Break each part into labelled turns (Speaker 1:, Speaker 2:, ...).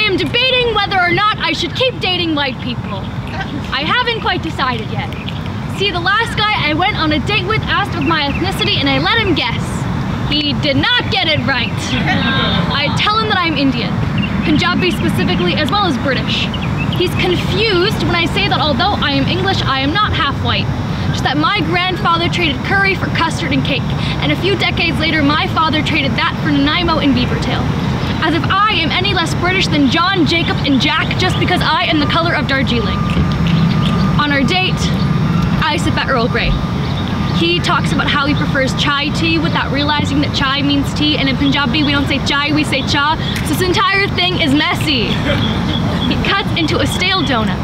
Speaker 1: am debating whether or not I should keep dating white people. I haven't quite decided yet. See, the last guy I went on a date with asked of my ethnicity and I let him guess. He did not get it right. I tell him that I'm Indian, Punjabi specifically, as well as British. He's confused when I say that although I am English, I am not half white. Just that my grandfather traded curry for custard and cake, and a few decades later my father traded that for Nanaimo and beavertail. As if I am any less British than John, Jacob, and Jack just because I am the color of Darjeeling. On our date, I sip at Earl Grey. He talks about how he prefers chai tea without realizing that chai means tea, and in Punjabi we don't say chai, we say cha, so this entire thing is messy. He cuts into a stale donut.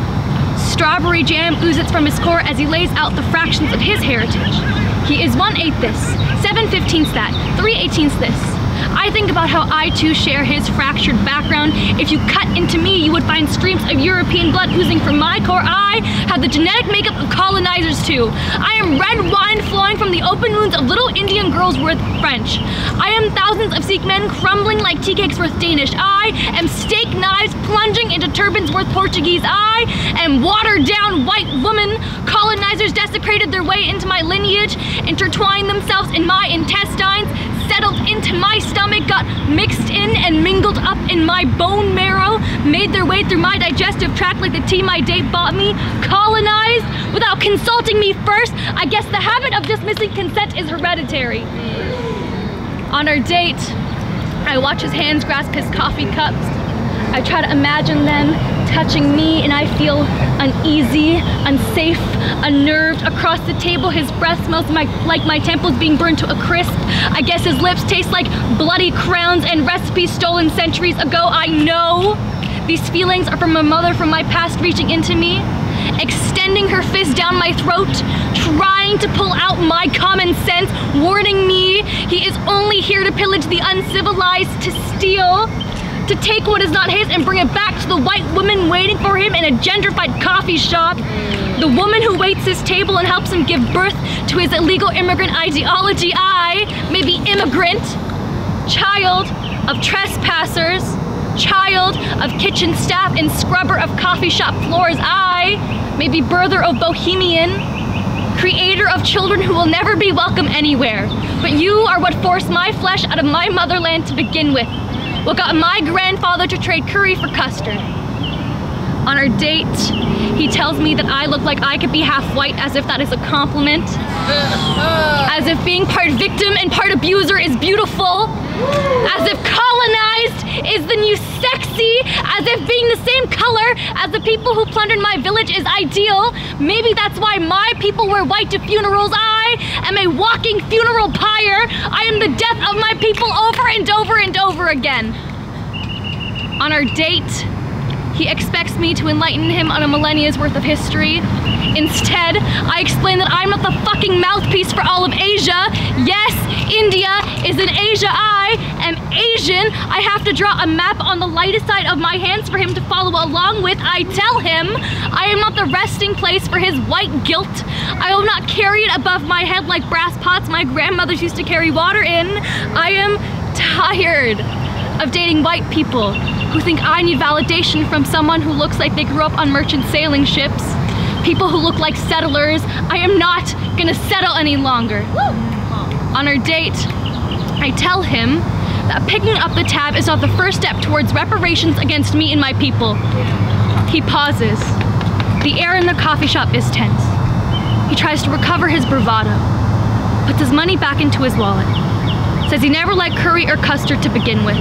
Speaker 1: Strawberry jam oozes from his core as he lays out the fractions of his heritage. He is 1/8 this, 7/15 that, 3/18 this. I think about how I too share his fractured background. If you cut into me, you would find streams of European blood oozing from my core. I have the genetic makeup of colonizers too. I am red wine flowing from the open wounds of little Indian girls worth French. I am thousands of Sikh men crumbling like tea cakes worth Danish. I am steak knives plunging into turbans worth Portuguese. I am watered down white woman. Colonizers desecrated their way into my lineage, intertwined themselves in my intestines, settled into my stomach, got mixed in and mingled up in my bone marrow, made their way through my digestive tract like the tea my date bought me, colonized without consulting me first. I guess the habit of dismissing consent is hereditary. On our date, I watch his hands grasp his coffee cups. I try to imagine them touching me and I feel uneasy, unsafe, unnerved. Across the table, his breath smells like my temples being burned to a crisp. I guess his lips taste like bloody crowns and recipes stolen centuries ago. I know these feelings are from a mother from my past reaching into me, extending her fist down my throat, trying to pull out my common sense, warning me he is only here to pillage the uncivilized, to steal, to take what is not his and bring it back to the white woman waiting for him in a gentrified coffee shop. The woman who waits his table and helps him give birth to his illegal immigrant ideology. I may be immigrant, child of trespassers, child of kitchen staff and scrubber of coffee shop floors. I may be birther of bohemian, creator of children who will never be welcome anywhere. But you are what forced my flesh out of my motherland to begin with. What got my grandfather to trade curry for custard. On our date, he tells me that I look like I could be half white, as if that is a compliment. As if being part victim and part abuser is beautiful. As if colonized is the new sexy. As if being the same color as the people who plundered my village is ideal. Maybe that's why my people wear white to funerals. I am a walking funeral pyre. I am the death of my people over and over and over again. On our date, he expects me to enlighten him on a millennia's worth of history. Instead, I explain that I'm not the fucking mouthpiece for all of Asia. Yes, India is in Asia. I am Asian. I have to draw a map on the lightest side of my hands for him to follow along with. I tell him I am not the resting place for his white guilt. I will not carry it above my head like brass pots my grandmothers used to carry water in. I am tired of dating white people who think I need validation from someone who looks like they grew up on merchant sailing ships. People who look like settlers. I am not gonna settle any longer. On our date, I tell him that picking up the tab is not the first step towards reparations against me and my people. He pauses. The air in the coffee shop is tense. He tries to recover his bravado, puts his money back into his wallet, says he never liked curry or custard to begin with.